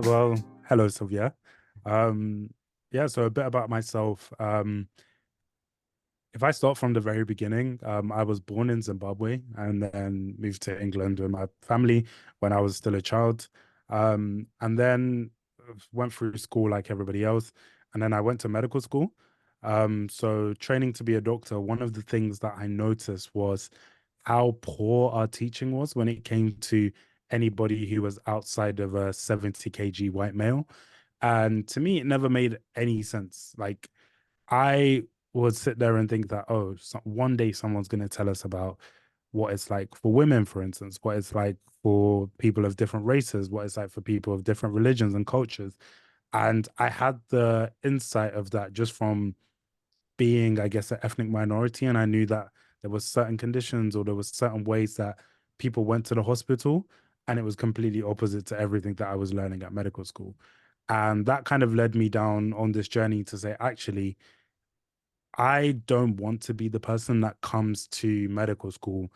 Well, hello, Sylvia. Um, yeah, so a bit about myself. If I start from the very beginning, I was born in Zimbabwe and then moved to England with my family when I was still a child. And then went through school like everybody else. And then I went to medical school. So training to be a doctor, one of the things that I noticed was how poor our teaching was when it came to anybody who was outside of a 70 kg white male. And to me, it never made any sense. Like, I would sit there and think that, oh, one day someone's going to tell us about what it's like for women, for instance, what it's like for people of different races, what it's like for people of different religions and cultures. And I had the insight of that just from being, I guess, an ethnic minority. And I knew that there was certain conditions or there was certain ways that people went to the hospital, and it was completely opposite to everything that I was learning at medical school. And that kind of led me down on this journey to say, actually, I don't want to be the person that comes to medical school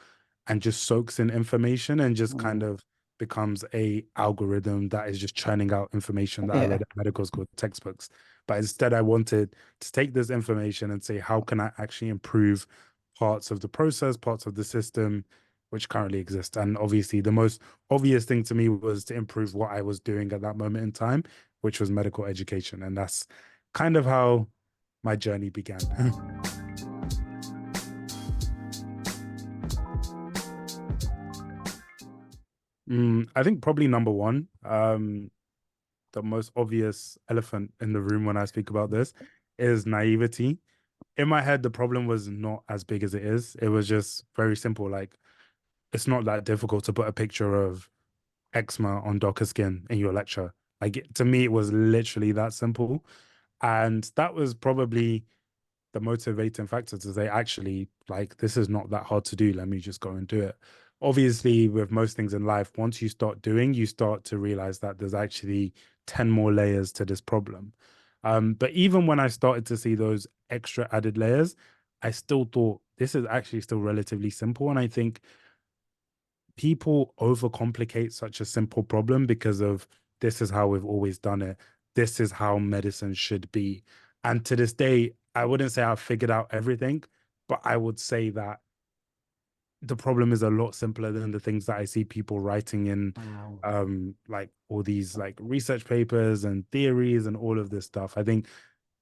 and just soaks in information and just kind Mm. of becomes a algorithm that is just churning out information that I read Yeah. at medical school textbooks. But instead, I wanted to take this information and say, how can I actually improve parts of the process, parts of the system which currently exist? And obviously, the most obvious thing to me was to improve what I was doing at that moment in time, which was medical education. And that's kind of how my journey began. I think probably number one, the most obvious elephant in the room when I speak about this is naivety. In my head, the problem was not as big as it is. It was just very simple. Like, it's not that difficult to put a picture of eczema on darker skin in your lecture. Like, to me, it was literally that simple. And that was probably the motivating factor to say, actually, like, this is not that hard to do. Let me just go and do it. Obviously, with most things in life, once you start doing, you start to realize that there's actually 10 more layers to this problem. But even when I started to see those extra added layers, I still thought this is actually still relatively simple. And I think people overcomplicate such a simple problem because of this is how we've always done it. This is how medicine should be. And to this day, I wouldn't say I've figured out everything, but I would say that the problem is a lot simpler than the things that I see people writing in Wow. like all these like research papers and theories and all of this stuff. I think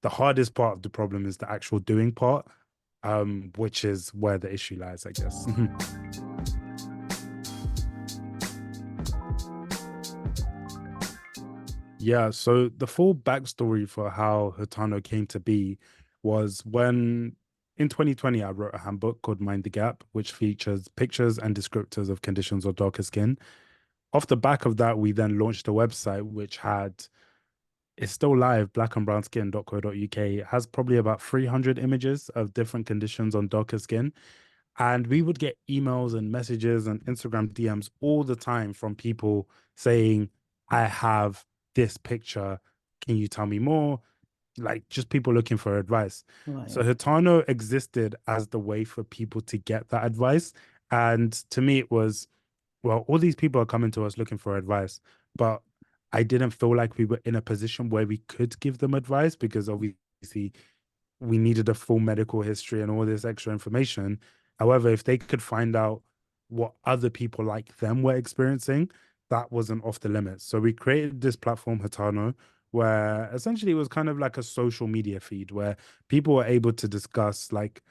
the hardest part of the problem is the actual doing part, which is where the issue lies, I guess. Yeah, so the full backstory for how Hitano came to be was when in 2020 I wrote a handbook called Mind the Gap, which features pictures and descriptors of conditions of darker skin. Off the back of that, we then launched a website which had it's still live, blackandbrownskin.co.uk. It has probably about 300 images of different conditions on darker skin. And we would get emails and messages and Instagram DMs all the time from people saying, I have this picture. Can you tell me more? Like, just people looking for advice. So Right. Hitano existed as the way for people to get that advice. And to me, it was, well, all these people are coming to us looking for advice, but I didn't feel like we were in a position where we could give them advice because obviously we needed a full medical history and all this extra information. However, if they could find out what other people like them were experiencing, that wasn't off the limits. So we created this platform, Hatano, where essentially it was kind of like a social media feed where people were able to discuss, like,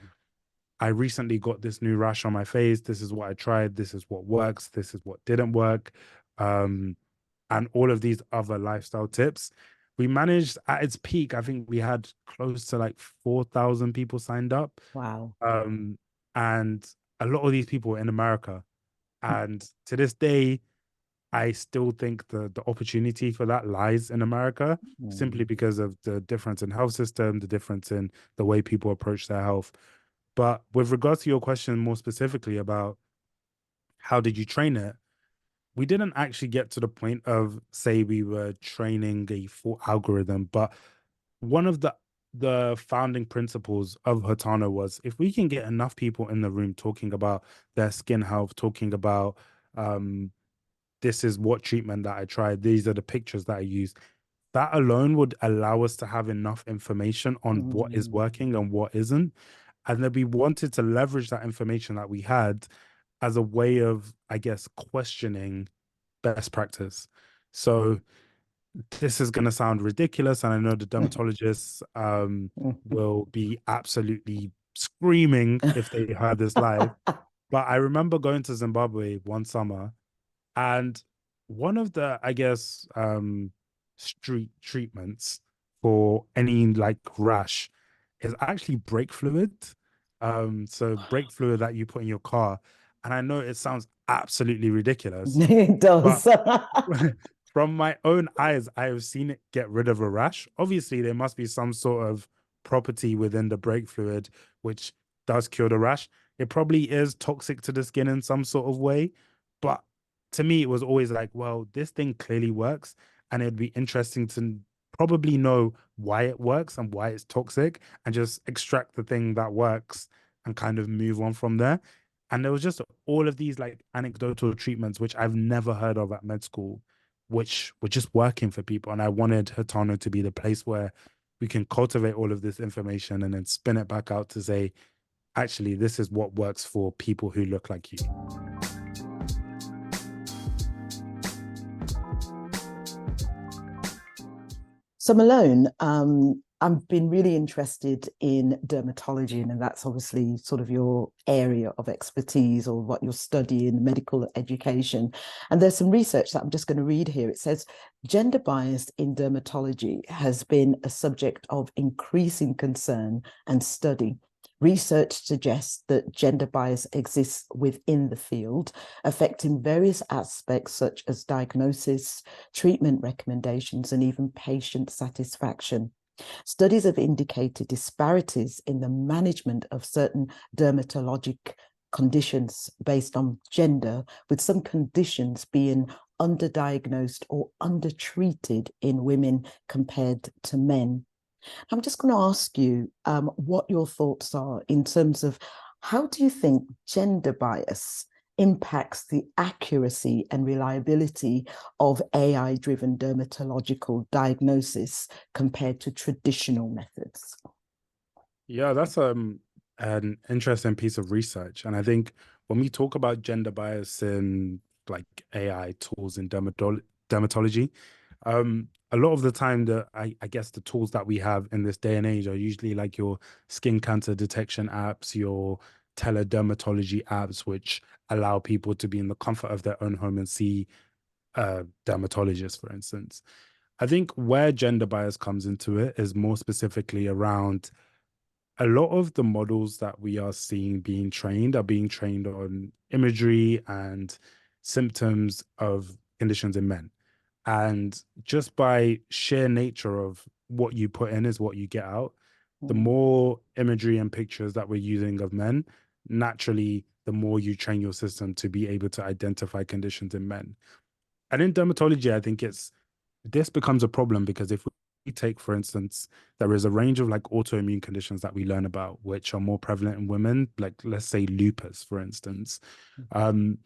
I recently got this new rash on my face. This is what I tried. This is what works. This is what didn't work. Um, and all of these other lifestyle tips. We managed at its peak, I think we had close to like 4,000 people signed up. Wow. Um, and a lot of these people were in America. And to this day, I still think the opportunity for that lies in America simply Mm. because of the difference in health system, the difference in the way people approach their health. But with regards to your question more specifically about how did you train it, we didn't actually get to the point of say we were training a full algorithm, but one of the founding principles of Hotano was if we can get enough people in the room talking about their skin health, talking about um this is what treatment that I tried, these are the pictures that I used, that alone would allow us to have enough information on what is Mm. working and what isn't. And then we wanted to leverage that information that we had as a way of, I guess, questioning best practice. So this is going to sound ridiculous, and I know the dermatologists will be absolutely screaming if they heard this live. But I remember going to Zimbabwe one summer, and one of the, I guess, street treatments for any like rash is actually brake fluid. So brake fluid that you put in your car. And I know it sounds absolutely ridiculous, It but does. from my own eyes, I have seen it get rid of a rash. Obviously, there must be some sort of property within the brake fluid which does cure the rash. It probably is toxic to the skin in some sort of way, but to me, it was always like, well, this thing clearly works, and it'd be interesting to probably know why it works and why it's toxic, and just extract the thing that works and kind of move on from there. And there was just all of these like anecdotal treatments which I've never heard of at med school, which were just working for people. And I wanted Hatano to be the place where we can cultivate all of this information and then spin it back out to say, actually, this is what works for people who look like you. So Malone, I've been really interested in dermatology, and that's obviously sort of your area of expertise or what you're studying, medical education. And there's some research that I'm just going to read here. It says, gender bias in dermatology has been a subject of increasing concern and study. Research suggests that gender bias exists within the field, affecting various aspects such as diagnosis, treatment recommendations, and even patient satisfaction. Studies have indicated disparities in the management of certain dermatologic conditions based on gender, with some conditions being underdiagnosed or undertreated in women compared to men. I'm just going to ask you what your thoughts are in terms of how do you think gender bias impacts the accuracy and reliability of AI-driven dermatological diagnosis compared to traditional methods? Yeah, that's an interesting piece of research. And I think when we talk about gender bias in like AI tools in dermatology, a lot of the time I guess the tools that we have in this day and age are usually like your skin cancer detection apps, your teledermatology apps, which allow people to be in the comfort of their own home and see a dermatologist, for instance. I think where gender bias comes into it is more specifically around a lot of the models that we are seeing being trained are being trained on imagery and symptoms of conditions in men. And just by sheer nature of what you put in is what you get out, the Mm. more imagery and pictures that we're using of men, naturally, the more you train your system to be able to identify conditions in men. And in dermatology, I think this becomes a problem because if we take, for instance, there is a range of like autoimmune conditions that we learn about, which are more prevalent in women, like let's say lupus, for instance. Um,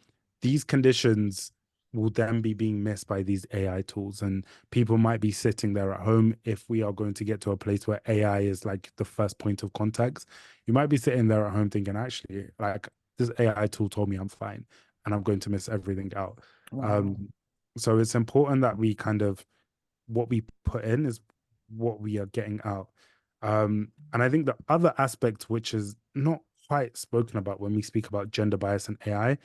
these conditions will then be being missed by these AI tools, and people might be sitting there at home. If we are going to get to a place where AI is like the first point of contact, you might be sitting there at home thinking, actually, like this AI tool told me I'm fine, and I'm going to miss everything out. Wow. Um, so it's important that we kind of what we put in is what we are getting out. And I think the other aspect, which is not quite spoken about when we speak about gender bias and AI,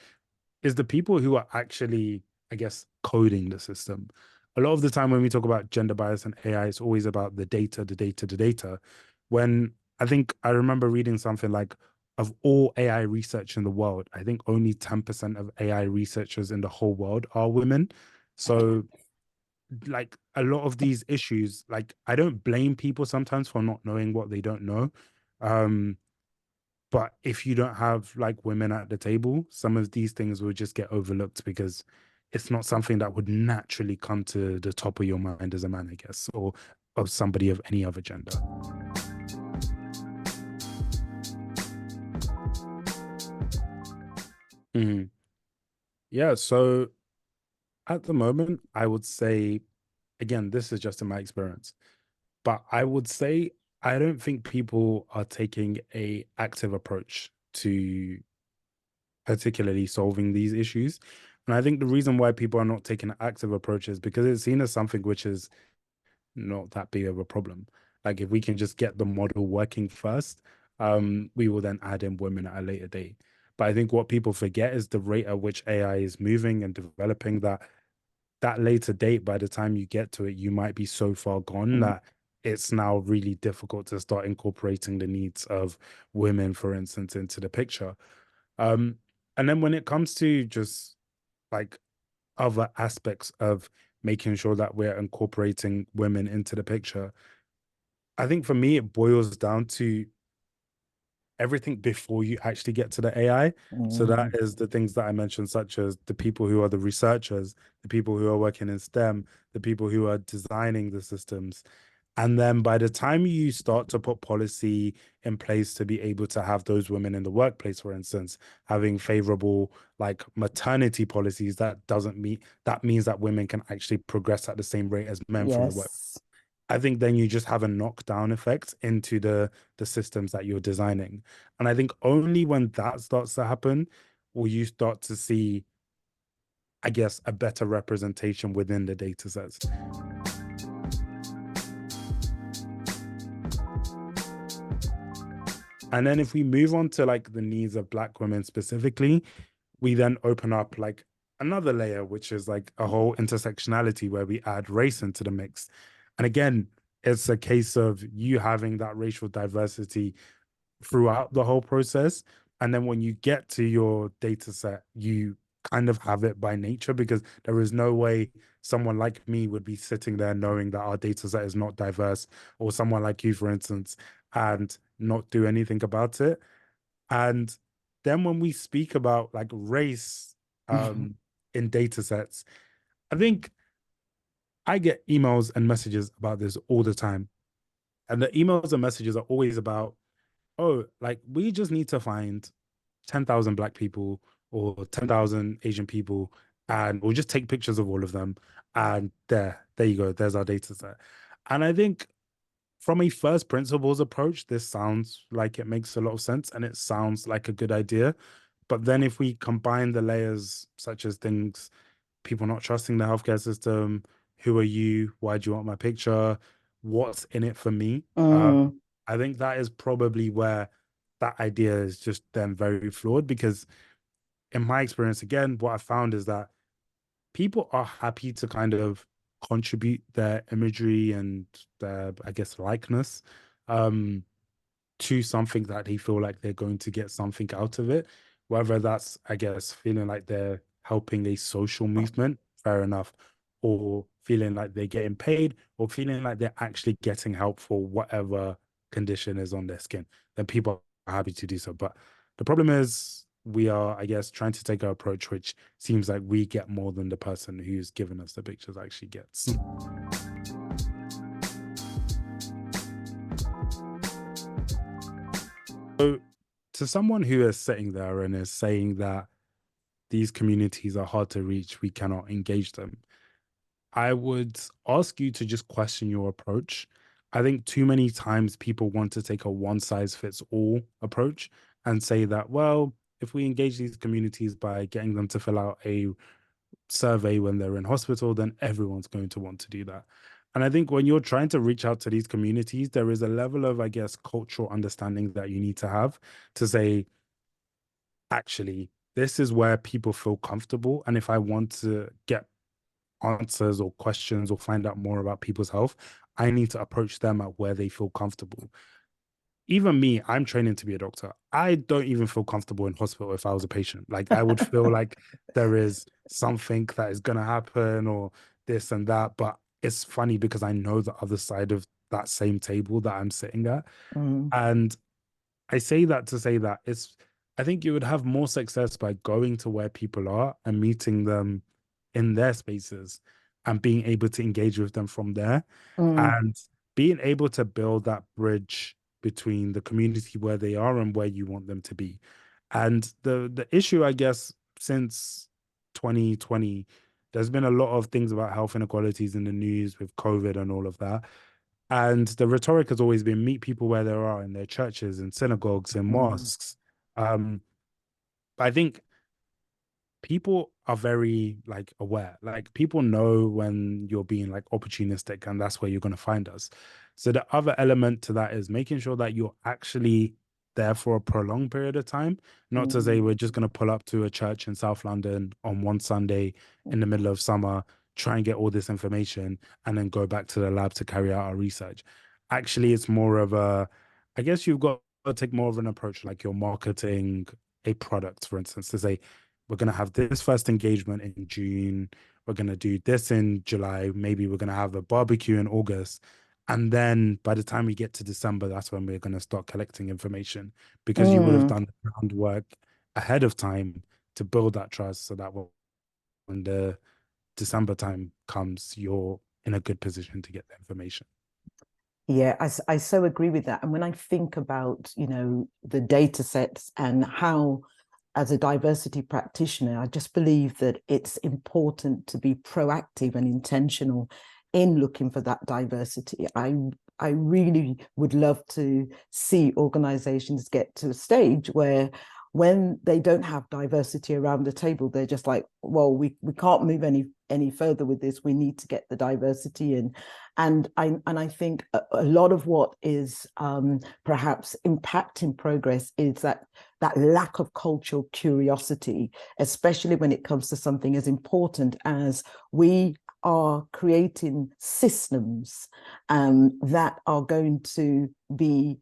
is the people who are actually, I guess, coding the system. A lot of the time when we talk about gender bias and AI, it's always about the data, the data, the data. When I think I remember reading something like, of all AI research in the world, I think only 10% of AI researchers in the whole world are women. So like a lot of these issues, like I don't blame people sometimes for not knowing what they don't know. Um, but if you don't have like women at the table, some of these things will just get overlooked because it's not something that would naturally come to the top of your mind as a man, I guess, or of somebody of any other gender. Mhm. Yeah, so At the moment, I would say, again, this is just in my experience, but I would say I don't think people are taking a active approach to particularly solving these issues. And I think the reason why people are not taking an active approach is because it's seen as something which is not that big of a problem. Like if we can just get the model working first, we will then add in women at a later date. But I think what people forget is the rate at which AI is moving and developing that later date, by the time you get to it, you might be so far gone Mm. that it's now really difficult to start incorporating the needs of women, for instance, into the picture. Um, and then when it comes to just like other aspects of making sure that we're incorporating women into the picture, I think for me, it boils down to everything before you actually get to the AI. So that Mm. is the things that I mentioned, such as the people who are the researchers, the people who are working in STEM, the people who are designing the systems. And then by the time you start to put policy in place to be able to have those women in the workplace, for instance, having favorable like maternity policies, that doesn't mean that means that women can actually progress at the same rate as men from the work. Yes. I think then you just have a knockdown effect into the systems that you're designing. And I think only when that starts to happen will you start to see, I guess, a better representation within the data sets. And then if we move on to like the needs of Black women specifically, we then open up like another layer, which is like a whole intersectionality where we add race into the mix. And again, it's a case of you having that racial diversity throughout the whole process. And then when you get to your data set, you kind of have it by nature because there is no way someone like me would be sitting there knowing that our data set is not diverse, or someone like you, for instance, and not do anything about it. And then when we speak about like race in data sets, I think I get emails and messages about this all the time. And the emails and messages are always about, oh, like we just need to find 10,000 Black people or 10,000 Asian people, and we'll just take pictures of all of them. And there you go. There's our data set. And I think from a first principles approach, this sounds like it makes a lot of sense and it sounds like a good idea. But then if we combine the layers, such as things, people not trusting the healthcare system, who are you? Why do you want my picture? What's in it for me? Mm. I think that is probably where that idea is just then very flawed because in my experience, again, what I found is that people are happy to kind of contribute their imagery and their, I guess, likeness um, to something that they feel like they're going to get something out of it. Whether that's, I guess, feeling like they're helping a social movement, fair enough, or feeling like they're getting paid, or feeling like they're actually getting help for whatever condition is on their skin, then people are happy to do so. But the problem is we are, I guess, trying to take an approach which seems like we get more than the person who's given us the pictures actually gets. So, to someone who is sitting there and is saying that these communities are hard to reach, we cannot engage them, I would ask you to just question your approach. I think too many times people want to take a one size fits all approach and say that, well, if we engage these communities by getting them to fill out a survey when they're in hospital, then everyone's going to want to do that. And I think when you're trying to reach out to these communities, there is a level of, I guess, cultural understanding that you need to have to say, actually, this is where people feel comfortable. And if I want to get answers or questions or find out more about people's health, I need to approach them at where they feel comfortable. Even me, I'm training to be a doctor. I don't even feel comfortable in hospital if I was a patient. Like I would feel like there is something that is going to happen or this and that. But it's funny because I know the other side of that same table that I'm sitting at. Mm. And I say that to say that I think you would have more success by going to where people are and meeting them in their spaces and being able to engage with them from there Mm. and being able to build that bridge between the community where they are and where you want them to be. And the issue, I guess, since 2020 There's been a lot of things about health inequalities in the news with COVID and all of that. And the rhetoric has always been meet people where they are in their churches and synagogues and Mm, mosques. But I think people are very like aware. Like people know when you're being like opportunistic, and that's where you're going to find us. So the other element to that is making sure that you're actually there for a prolonged period of time, not to say mm, we're just going to pull up to a church in South London on one Sunday in the middle of summer, try and get all this information, and then go back to the lab to carry out our research. Actually, it's more of a, I guess you've got to take more of an approach like you're marketing a product, for instance, to say, we're going to have this first engagement in June. We're going to do this in July. Maybe we're going to have a barbecue in August. And then by the time we get to December, that's when we're going to start collecting information because you will have mm. done the groundwork ahead of time to build that trust so that when the December time comes, you're in a good position to get the information. Yeah, I so agree with that. And when I think about, the data sets and how, as a diversity practitioner, I just believe that it's important to be proactive and intentional in looking for that diversity. I really would love to see organizations get to a stage where when they don't have diversity around the table, they're just like, well, we can't move any further with this. We need to get the diversity in. And I think a lot of what is perhaps impacting progress is that lack of cultural curiosity, especially when it comes to something as important as we are creating systems that are going to be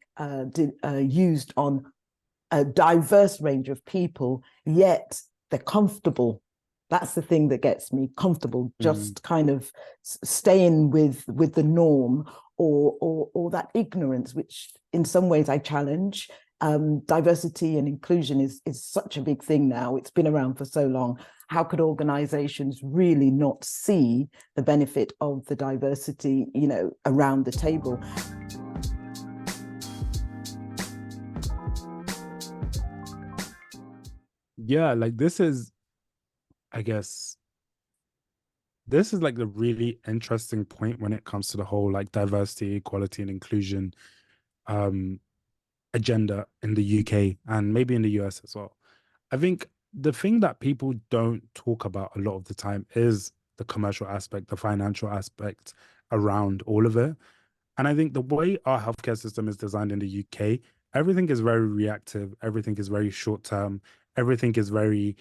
used on a diverse range of people, yet they're comfortable. That's the thing that gets me comfortable, Mm. just kind of staying with the norm, or that ignorance, which in some ways I challenge. Diversity and inclusion is such a big thing now. It's been around for so long. How could organizations really not see the benefit of the diversity, around the table? Yeah, like this is, I guess, this is like the really interesting point when it comes to the whole like diversity, equality, and inclusion um agenda in the UK and maybe in the US as well. I think the thing that people don't talk about a lot of the time is the commercial aspect, the financial aspect around all of it. And I think the way our healthcare system is designed in the UK, everything is very reactive, everything is very short term, everything is very,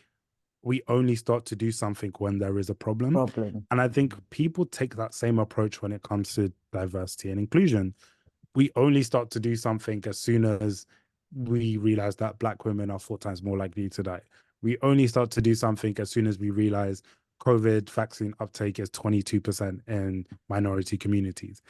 we only start to do something when there is a problem. Problem. And I think people take that same approach when it comes to diversity and inclusion. We only start to do something as soon as we realize that Black women are 4 times more likely to die. We only start to do something as soon as we realize COVID vaccine uptake is 22% in minority communities.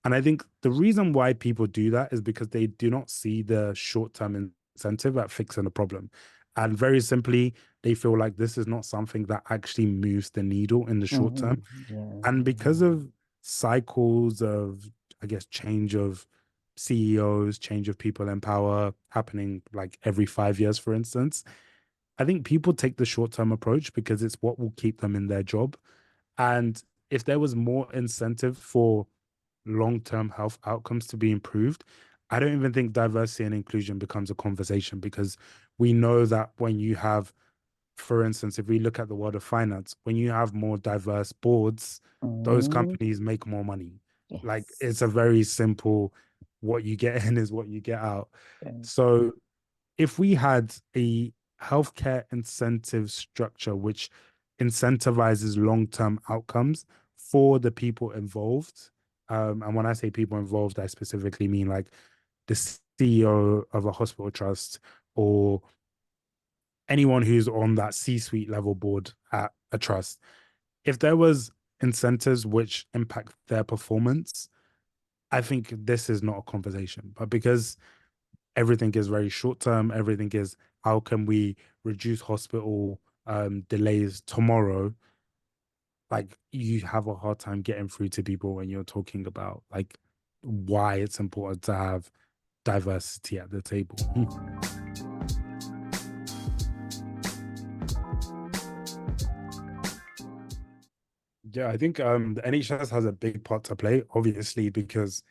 And I think the reason why people do that is because they do not see the short term incentive at fixing the problem. And very simply, they feel like this is not something that actually moves the needle in the short Mm-hmm. term. Yeah. And because of cycles of, I guess, change of CEOs, change of people in power happening like every 5 years, for instance, I think people take the short term approach because it's what will keep them in their job. And if there was more incentive for long term health outcomes to be improved, I don't even think diversity and inclusion becomes a conversation because we know that when you have, for instance, if we look at the world of finance, when you have more diverse boards, those Mm, companies make more money. Like yes. it's a very simple, what you get in is what you get out. Yeah. So if we had a healthcare incentive structure which incentivizes long-term outcomes for the people involved, and when I say people involved, I specifically mean like the CEO of a hospital trust or anyone who's on that C-suite level board at a trust. If there was incentives which impact their performance, I think this is not a conversation. But because everything is very short term. Everything is how can we reduce hospital delays tomorrow? Like you have a hard time getting through to people when you're talking about like why it's important to have diversity at the table. Yeah, I think the NHS has a big part to play, obviously, because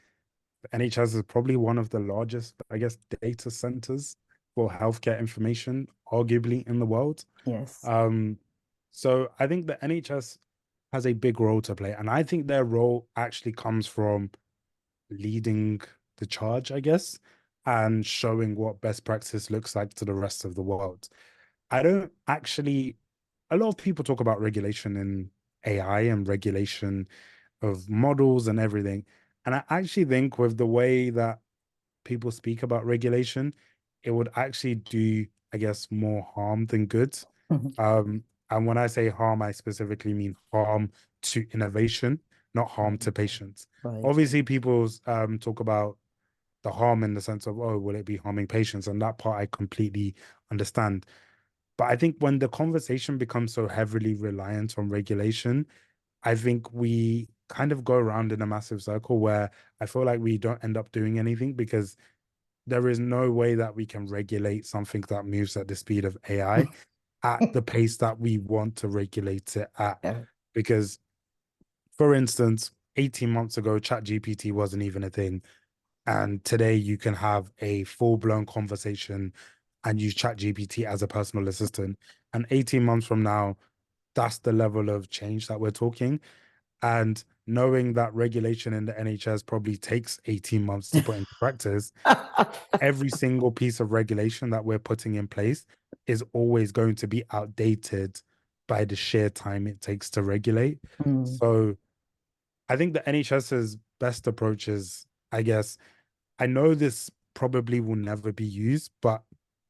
the NHS is probably one of the largest, I guess, data centers for healthcare information, arguably in the world. Yes. Um, so I think the NHS has a big role to play, and I think their role actually comes from leading the charge, I guess, and showing what best practice looks like to the rest of the world. I don't actually, a lot of people talk about regulation in AI and regulation of models and everything. And I actually think with the way that people speak about regulation, it would actually do, I guess, more harm than good. Mhm. And when I say harm, I specifically mean harm to innovation, not harm to patients. Right. Obviously, people talk about the harm in the sense of, oh, will it be harming patients? And that part I completely understand. But I think when the conversation becomes so heavily reliant on regulation, I think we kind of go around in a massive circle where I feel like we don't end up doing anything because there is no way that we can regulate something that moves at the speed of AI at the pace that we want to regulate it at. Yeah. Because, for instance, 18 months ago, ChatGPT wasn't even a thing. And today you can have a full-blown conversation and use ChatGPT as a personal assistant. And 18 months from now, that's the level of change that we're talking. And knowing that regulation in the NHS probably takes 18 months to put into practice, every single piece of regulation that we're putting in place is always going to be outdated by the sheer time it takes to regulate. Mm, So I think the NHS's best approach is, I guess, I know this probably will never be used, but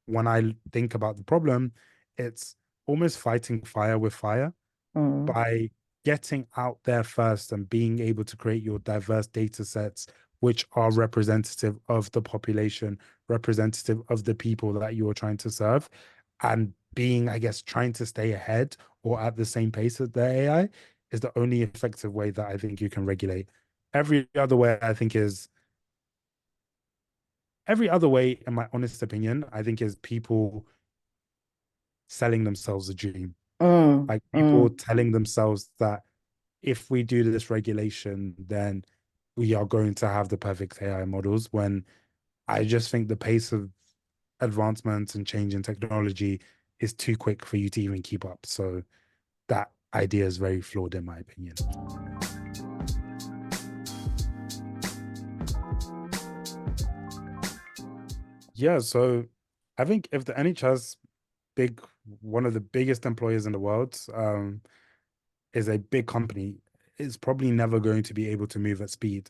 when I think about the problem, it's almost fighting fire with fire mm, by getting out there first and being able to create your diverse data sets, which are representative of the population, representative of the people that you are trying to serve, and being, I guess, trying to stay ahead or at the same pace as the AI is the only effective way that I think you can regulate. Every other way, I think, is every other way, in my honest opinion, I think is people selling themselves a dream. mm, Like people mm, telling themselves that if we do this regulation, then we are going to have the perfect AI models. When I just think the pace of advancements and change in technology is too quick for you to even keep up. So that idea is very flawed, in my opinion. Yeah, so I think if the NHS big one of the biggest employers in the world, is a big company, it's probably never going to be able to move at speed.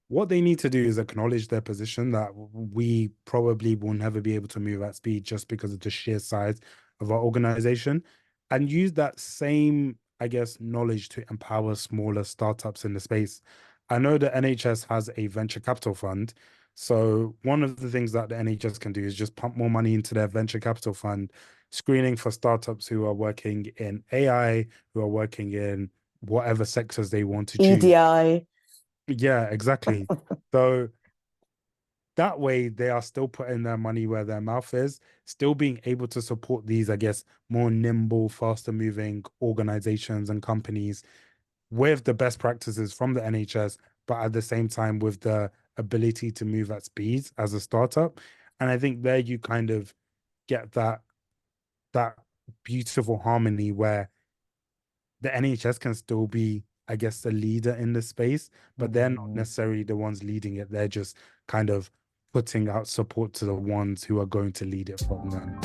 What they need to do is acknowledge their position that we probably will never be able to move at speed just because of the sheer size of our organization, and use that same, I guess, knowledge to empower smaller startups in the space. I know the NHS has a venture capital fund. So one of the things that the NHS can do is just pump more money into their venture capital fund, screening for startups who are working in AI, who are working in whatever sectors they want to choose. EDI. Yeah, exactly. So that way they are still putting their money where their mouth is, still being able to support these, I guess, more nimble, faster moving organizations and companies with the best practices from the NHS, but at the same time with the ability to move at speed as a startup. And I think there you kind of get that beautiful harmony where the NHS can still be, I guess, the leader in the space, but they're not Mm, necessarily the ones leading it. They're just kind of putting out support to the ones who are going to lead it from them.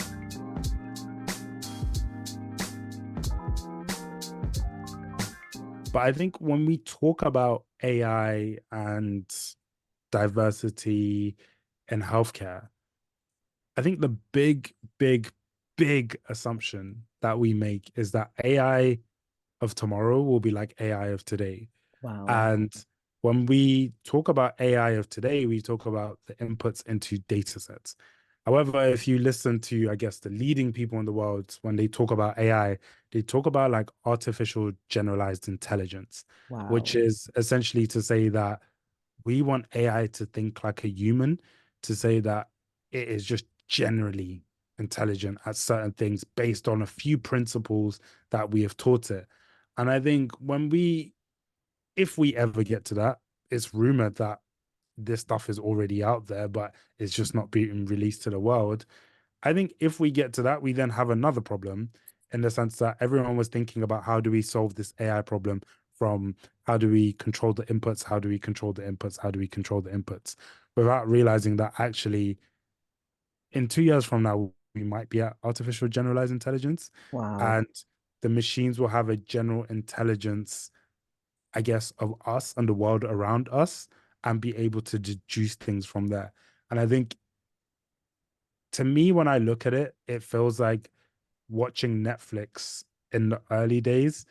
But I think when we talk about AI and diversity in healthcare, I think the big assumption that we make is that AI of tomorrow will be like AI of today. wow. And when we talk about AI of today, we talk about the inputs into data sets. However, if you listen to, I guess, the leading people in the world, when they talk about AI, they talk about like artificial generalized intelligence, which Wow. is essentially to say that we want AI to think like a human, to say that it is just generally intelligent at certain things based on a few principles that we have taught it. And I think if we ever get to that, it's rumored that this stuff is already out there, but it's just not being released to the world. I think if we get to that, we then have another problem in the sense that everyone was thinking about how do we solve this AI problem from how do we control the inputs, how do we control the inputs, how do we control the inputs, without realizing that actually in 2 years from now, we might be at artificial generalized intelligence Wow. and the machines will have a general intelligence, I guess, of us and the world around us and be able to deduce things from there. And I think to me, when I look at it, it feels like watching Netflix in the early days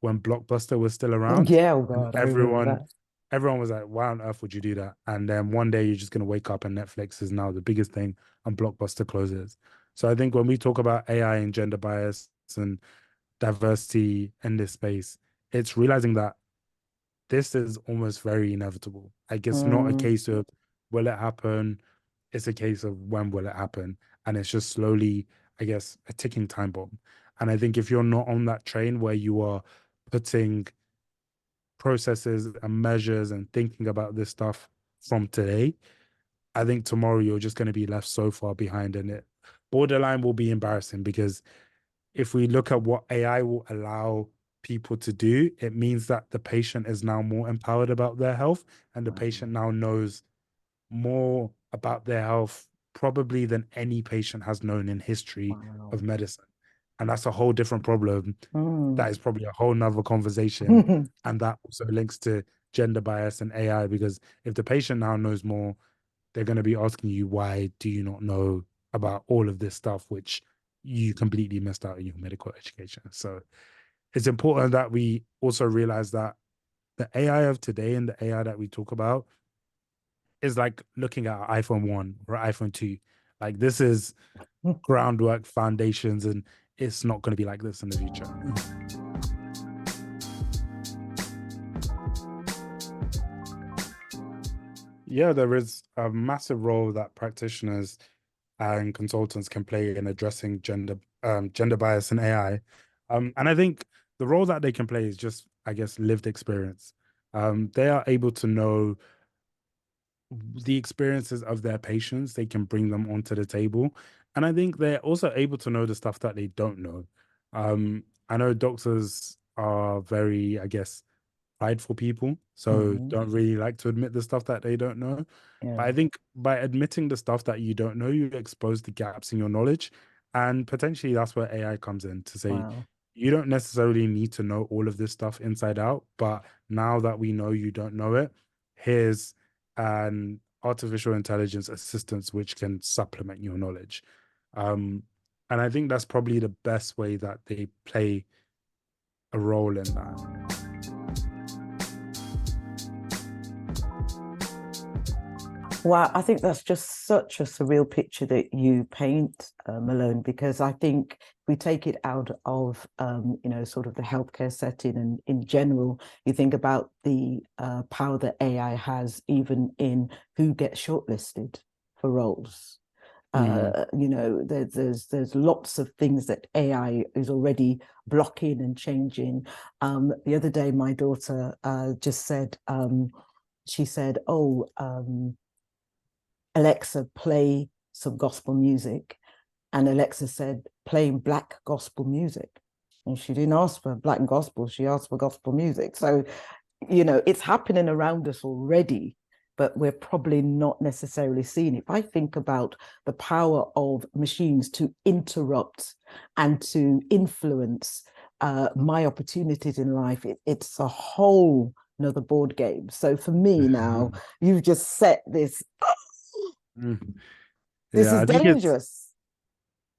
when Blockbuster was still around, Yeah, oh and God, I remember that. everyone was like, "Why on earth would you do that?" And then one day you're just gonna wake up and Netflix is now the biggest thing, and Blockbuster closes. So I think when we talk about AI and gender bias and diversity in this space, it's realizing that this is almost very inevitable. Like it's not a Mm, case of will it happen? It's a case of when will it happen? And it's just slowly, I guess, a ticking time bomb. And I think if you're not on that train where you are putting processes and measures and thinking about this stuff from today, I think tomorrow you're just going to be left so far behind and it borderline will be embarrassing because if we look at what AI will allow people to do, it means that the patient is now more empowered about their health and the wow. patient now knows more about their health probably than any patient has known in history of Wow. medicine. And that's a whole different problem. Mm. That is probably a whole nother conversation. And that also links to gender bias and AI because if the patient now knows more, they're going to be asking you, why do you not know about all of this stuff, which you completely missed out in your medical education? So it's important that we also realize that the AI of today and the AI that we talk about is like looking at an iPhone 1 or iPhone 2. Like this is groundwork, foundations, and it's not going to be like this in the future. Yeah, there is a massive role that practitioners and consultants can play in addressing gender bias in AI. And I think the role that they can play is just, I guess, lived experience. They are able to know the experiences of their patients, they can bring them onto the table. And I think they're also able to know the stuff that they don't know. I know doctors are very, I guess, prideful people, so Mhm. don't really like to admit the stuff that they don't know. But Yeah. I think by admitting the stuff that you don't know, you expose the gaps in your knowledge. And potentially that's where AI comes in to say, Wow. you don't necessarily need to know all of this stuff inside out, but now that we know you don't know it, here's an artificial intelligence assistance which can supplement your knowledge. Um, and I think that's probably the best way that they play a role in that. Wow, I think that's just such a surreal picture that you paint, Malone, because I think we take it out of, sort of the healthcare setting and in general, you think about the power that AI has even in who gets shortlisted for roles. Mm, There's lots of things that AI is already blocking and changing. The other day, my daughter just said, she said, "Oh, Alexa, play some gospel music." And Alexa said, playing black gospel music. And she didn't ask for black gospel, she asked for gospel music. So, it's happening around us already, but we're probably not necessarily seeing it. If I think about the power of machines to interrupt and to influence my opportunities in life, it's a whole another board game. So for me now, you've just set this. mm. This Yeah, is I think it's dangerous.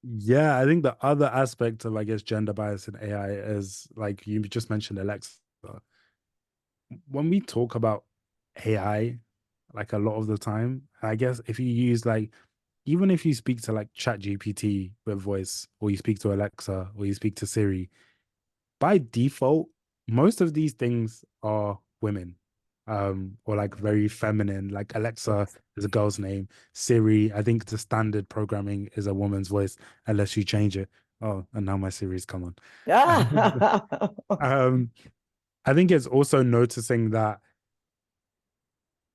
yeah, I think the other aspect of I guess gender bias in AI is like you just mentioned Alexa. When we talk about AI, like a lot of the time, I guess if you use like even if you speak to like Chat GPT with voice, or you speak to Alexa, or you speak to Siri, by default, most of these things are women, or like very feminine. Like Alexa Yes. is a girl's name. Siri, I think the standard programming is a woman's voice, unless you change it. Oh, and now my series come on. Ah. um, I think it's also noticing that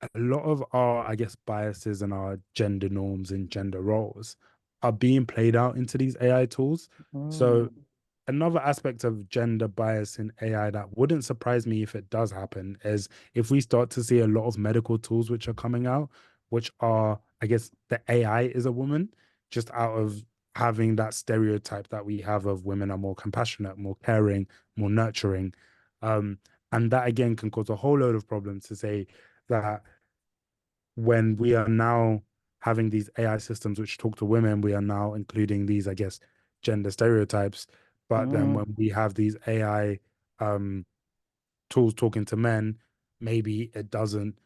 a lot of our, I guess, biases and our gender norms and gender roles are being played out into these AI tools. So Mm, another aspect of gender bias in AI that wouldn't surprise me if it does happen is if we start to see a lot of medical tools which are coming out, which are, I guess, the AI is a woman, just out of having that stereotype that we have of women are more compassionate, more caring, more nurturing. Um, and that again can cause a whole load of problems to say that when we are now having these AI systems which talk to women, we are now including these, I guess, gender stereotypes. But then mm, when we have these AI um, tools talking to men, maybe it doesn't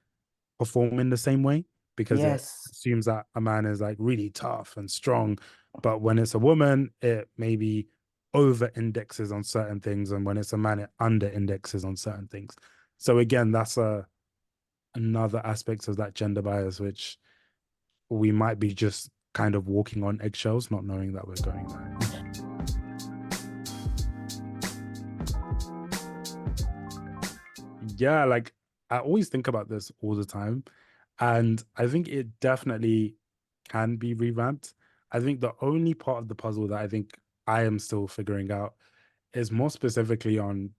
perform in the same way because it yes. assumes that a man is like really tough and strong. But when it's a woman, it maybe over indexes on certain things. And when it's a man, it under indexes on certain things. So again, that's another aspect of that gender bias, which we might be just kind of walking on eggshells, not knowing that we're going there. Yeah, like I always think about this all the time. And I think it definitely can be revamped. I think the only part of the puzzle that I think I am still figuring out is more specifically on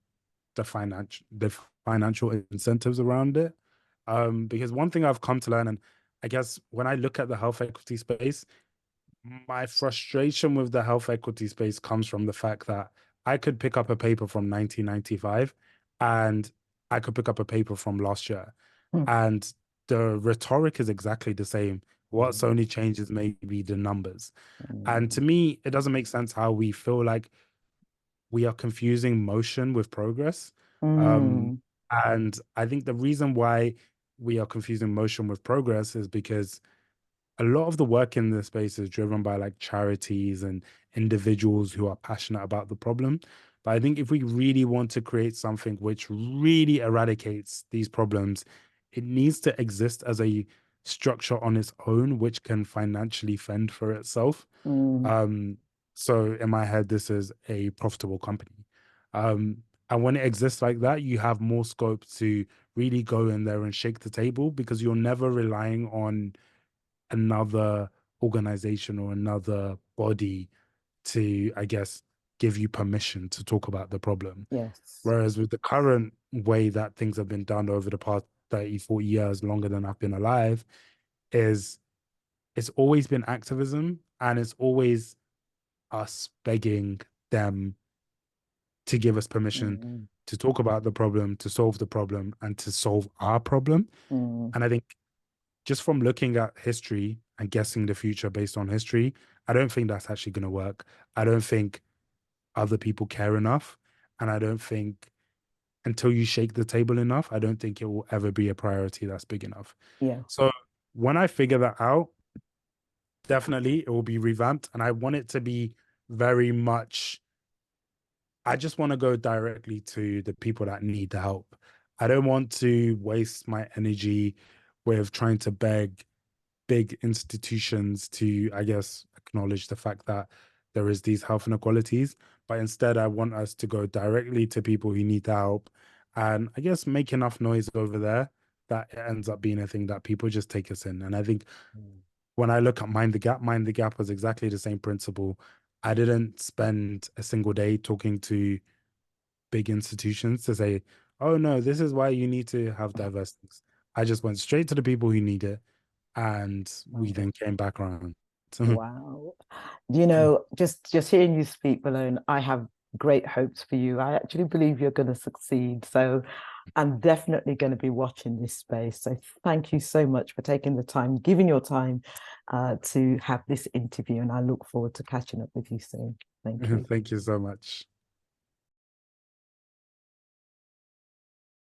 the financial incentives around it. Because one thing I've come to learn, and I guess when I look at the health equity space, my frustration with the health equity space comes from the fact that I could pick up a paper from 1995 and I could pick up a paper from last year, Mm, and the rhetoric is exactly the same. What's mm, only changes maybe the numbers. And to mm, me, it doesn't make sense how we feel like we are confusing motion with progress. Um, mm, and I think the reason why we are confusing motion with progress is because a lot of the work in this space is driven by like charities and individuals who are passionate about the problem. But I think if we really want to create something which really eradicates these problems, it needs to exist as a structure on its own, which can financially fend for itself. mm. Um, so in my head, this is a profitable company. Um, and when it exists like that, you have more scope to really go in there and shake the table because you're never relying on another organization or another body to, I guess, give you permission to talk about the problem. Yes. Whereas with the current way that things have been done over the past 30, 40 years, longer than I've been alive, is it's always been activism and it's always us begging them to give us permission Mm, to talk about the problem, to solve the problem, and to solve our problem. mm, And I think just from looking at history and guessing the future based on history, I don't think that's actually going to work. I don't think other people care enough. And I don't think until you shake the table enough, I don't think it will ever be a priority that's big enough. yeah. So when I figure that out, definitely it will be revamped. And I want it to be very much, I just want to go directly to the people that need the help. I don't want to waste my energy with trying to beg big institutions to, I guess, acknowledge the fact that there is these health inequalities. But instead, I want us to go directly to people who need the help and I guess make enough noise over there that it ends up being a thing that people just take us in. And I think Mm. when I look at Mind the Gap was exactly the same principle. I didn't spend a single day talking to big institutions to say, oh no, this is why you need to have diverse things. I just went straight to the people who need it and we Wow. then came back around. Wow. You know, just hearing you speak, Malone, I have great hopes for you. I actually believe you're going to succeed. So I'm definitely going to be watching this space. So thank you so much for taking the time, giving your time to have this interview. And I look forward to catching up with you soon. Thank you. Thank you so much.